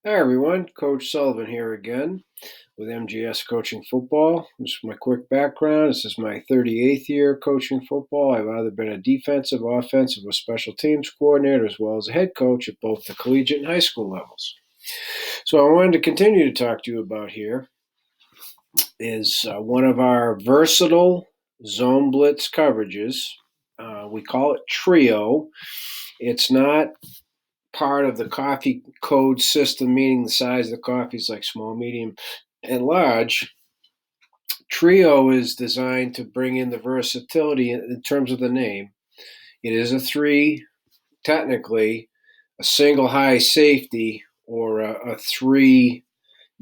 Hi everyone, Coach Sullivan here again with MGS Coaching Football. This is my quick background. This is my 38th year coaching football. I've either been a defensive, offensive, or special teams coordinator, as well as a head coach at both the collegiate and high school levels. So I wanted to continue to talk to you about here is one of our versatile zone blitz coverages. We call it Trio. It's not part of the coffee code system, meaning the size of the coffee is like small, medium, and large. Trio is designed to bring in the versatility in terms of the name. It is a three, technically, a single high safety or a three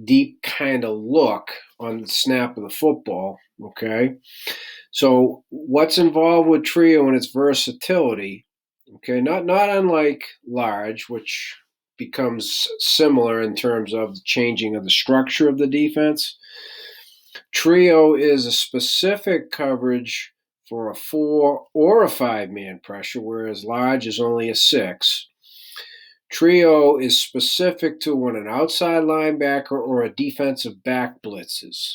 deep kind of look on the snap of the football. Okay. So, what's involved with Trio and its versatility? Okay, not unlike large, which becomes similar in terms of the changing of the structure of the defense. Trio is a specific coverage for a 4 or a 5-man pressure, whereas large is only a 6. Trio is specific to when an outside linebacker or a defensive back blitzes.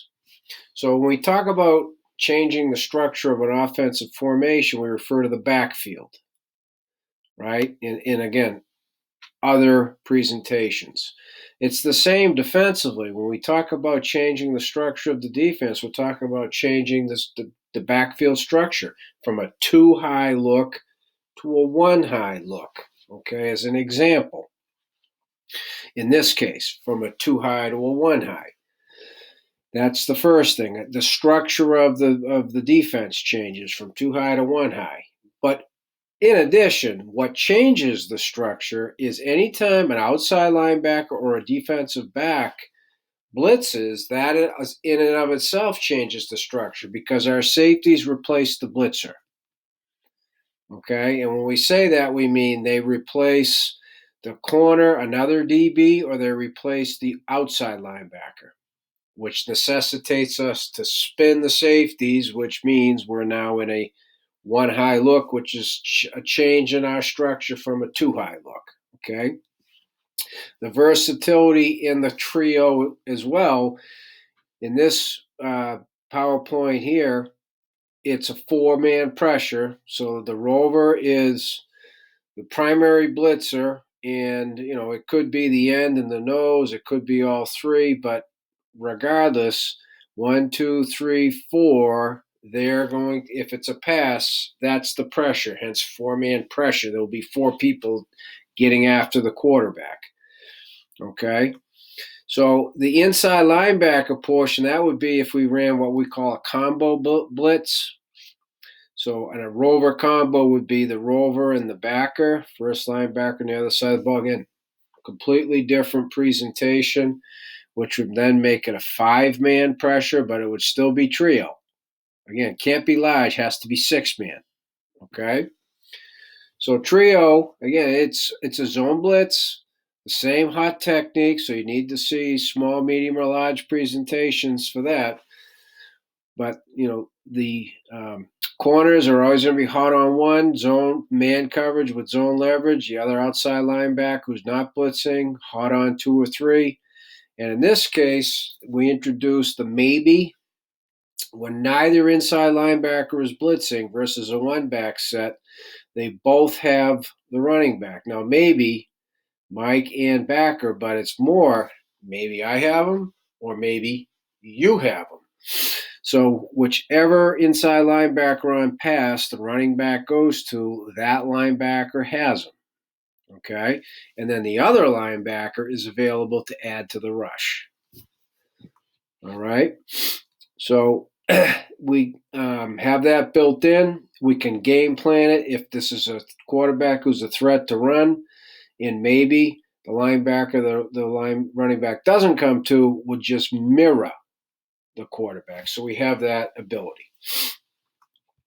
So when we talk about changing the structure of an offensive formation, we refer to the backfield, right? And again, other presentations. It's the same defensively. When we talk about changing the structure of the defense, we're talking about changing the backfield structure from a 2-high look to a 1-high look. Okay, as an example, in this case, from a 2-high to a 1-high. That's the first thing. The structure of the defense changes from 2-high to 1-high. But in addition, what changes the structure is anytime an outside linebacker or a defensive back blitzes, that in and of itself changes the structure because our safeties replace the blitzer. Okay, and when we say that, we mean they replace the corner, another DB, or they replace the outside linebacker, which necessitates us to spin the safeties, which means we're now in a 1-high look, which is a change in our structure from a 2-high look. Okay. The versatility in the trio as well. In this PowerPoint here, it's a 4-man pressure. So the rover is the primary blitzer, and it could be the end and the nose, it could be all three, but regardless, 1, 2, 3, 4, they're going, if it's a pass, that's the pressure, hence 4-man pressure. There'll be 4 people getting after the quarterback. Okay. So the inside linebacker portion, that would be if we ran what we call a combo blitz. So and a rover combo would be the rover and the backer, first linebacker on the other side of the ball. Again, completely different presentation, which would then make it a 5-man pressure, but it would still be trio. Again, can't be large, has to be 6-man. Okay. So trio, again, it's a zone blitz, the same hot technique. So you need to see small, medium, or large presentations for that. But the corners are always going to be hot on one zone, man coverage with zone leverage. The other outside linebacker who's not blitzing, hot on 2 or 3. And in this case, we introduced the maybe when neither inside linebacker is blitzing versus a 1-back set. They both have the running back. Now, maybe Mike and backer, but it's more maybe I have them or maybe you have them. So whichever inside linebacker on pass the running back goes to, that linebacker has them. Okay? And then the other linebacker is available to add to the rush. All right? So we have that built in. We can game plan it if this is a quarterback who's a threat to run, and maybe the linebacker, the line running back doesn't come to, will just mirror the quarterback. So we have that ability.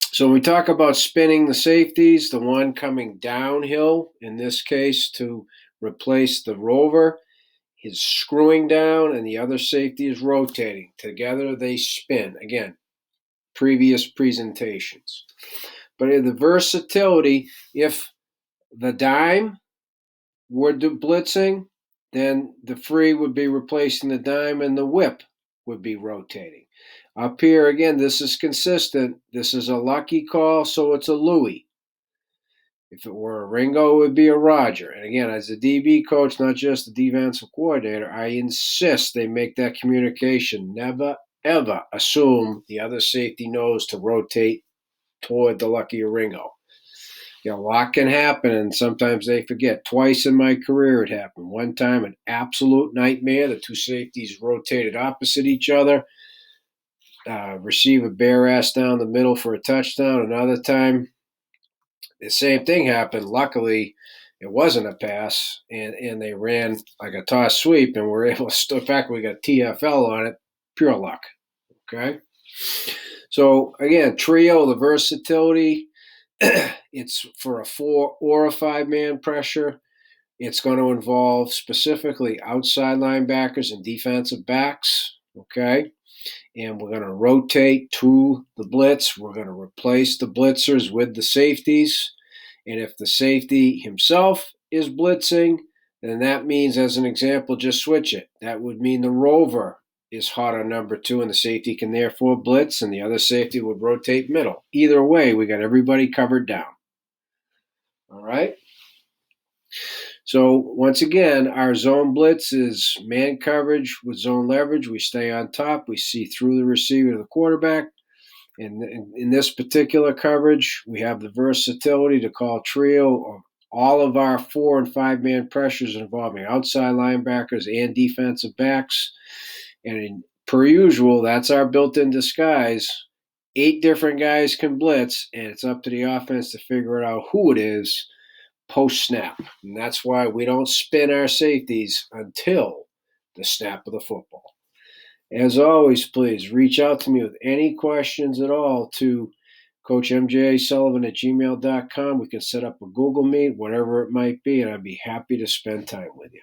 So when we talk about spinning the safeties, the one coming downhill, in this case to replace the rover, is screwing down and the other safety is rotating. Together they spin. Again, previous presentations. But in the versatility, if the dime were blitzing, then the free would be replacing the dime and the whip would be rotating. Up here, again, this is consistent. This is a lucky call, so it's a Louis. If it were a Ringo, it would be a Roger. And again, as a DB coach, not just the defensive coordinator, I insist they make that communication. Never, ever assume the other safety knows to rotate toward the lucky Ringo. A lot can happen, and sometimes they forget. Twice in my career it happened. One time, an absolute nightmare. The two safeties rotated opposite each other. Receiver bare ass down the middle for a touchdown. Another time, the same thing happened. Luckily, it wasn't a pass, and they ran like a toss sweep, and we're able to. In fact, we got TFL on it. Pure luck. Okay. So again, trio, the versatility. It's for a 4 or a 5-man pressure. It's going to involve specifically outside linebackers and defensive backs. Okay. And we're going to rotate to the blitz. We're going to replace the blitzers with the safeties. And if the safety himself is blitzing, then that means, as an example, just switch it. That would mean the rover is hot on number 2, and the safety can therefore blitz, and the other safety would rotate middle. Either way, we got everybody covered down. All right? So once again, our zone blitz is man coverage with zone leverage. We stay on top. We see through the receiver to the quarterback. And in this particular coverage, we have the versatility to call trio of all of our 4 and 5-man pressures involving outside linebackers and defensive backs. And per usual, that's our built-in disguise. 8 different guys can blitz, and it's up to the offense to figure out who it is post-snap. And that's why we don't spin our safeties until the snap of the football. As always, please reach out to me with any questions at all to CoachMJSullivan@gmail.com. We can set up a Google Meet, whatever it might be, and I'd be happy to spend time with you.